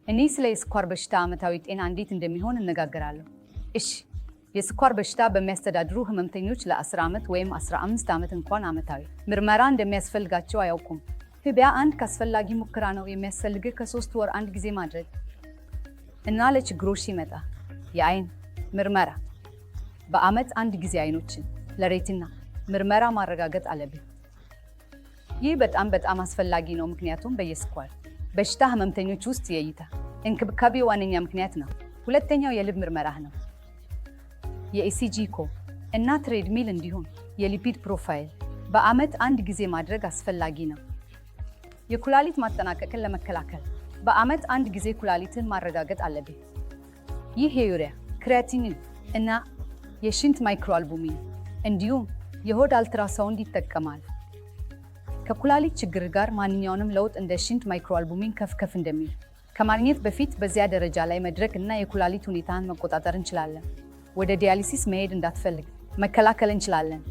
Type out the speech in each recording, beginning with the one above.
እኔ ስለ የስኳር በሽታ ዓመታዊ ጤና እንዴት እንደሚሆን እነጋገራለሁ። እሺ፣ የስኳር በሽታ በሚያስተዳድሩ ህመምተኞች ለ10 ዓመት ወይም 15 ዓመት እንኳን ዓመታዊ ምርመራ እንደሚያስፈልጋቸው አያውቁም። ቢያንስ ካስፈላጊ ሙከራ ነው የሚያስፈልግህ ከ3 ወር አንድ ጊዜ ማድረግ እና ለችግሮች ሲመጣ የአይን ምርመራ በዓመት አንድ ጊዜ አይኖችን ለሬቲና ምርመራ ማረጋገጥ አለብህ። ይህ በጣም አስፈላጊ ነው፣ ምክንያቱም በየስኳር በሽታ ህመምተኞች ውስጥ የእይታ እንክብካቤ ዋነኛ ምክንያት ነው። ሁለተኛው የልብ ምርመራ ነው። የኢሲጂ ኢኮ እና ትሬድሚል እንዲሁም የሊፒድ ፕሮፋይል በዓመት አንድ ጊዜ ማድረግ አስፈላጊ ነው። የኩላሊት ማጠናቀቅን ለመከላከል በዓመት አንድ ጊዜ ኩላሊትን ማረጋገጥ አለብህ። ይህ የዩሪያ ክሪያቲኒን እና የሽንት ማይክሮአልቡሚን እንዲሁም የሆድ አልትራሳውንድ ይጠቀማል። ከኩላሊት ችግር ጋር ማንኛውንም ለውጥ እንደ ሽንት ማይክሮአልቡሚን ከፍ እንደሚል ከማግኘት በፊት በዚያ ደረጃ ላይ መድረክ እና የኩላሊት ሁኔታን መቆጣጠር እንችላለን። ወደ ዲያሊሲስ መሄድ እንዳትፈልግ መከላከል እንችላለን።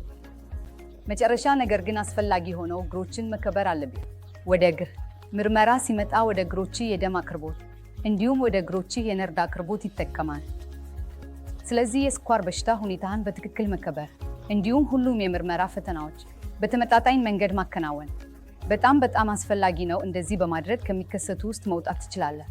መጨረሻ ነገር ግን አስፈላጊ ሆነው እግሮችን መከበር አለብህ። ወደ እግር ምርመራ ሲመጣ ወደ እግሮች የደም አቅርቦት እንዲሁም ወደ እግሮች የነርቭ አቅርቦት ይጠቀማል። ስለዚህ የስኳር በሽታ ሁኔታን በትክክል መከበር እንዲሁም ሁሉም የምርመራ ፈተናዎች በተመጣጣኝ መንገድ ማከናወን በጣም አስፈላጊ ነው። እንደዚህ በማድረግ ከሚከሰቱ ውስጥ መውጣት ትችላለህ።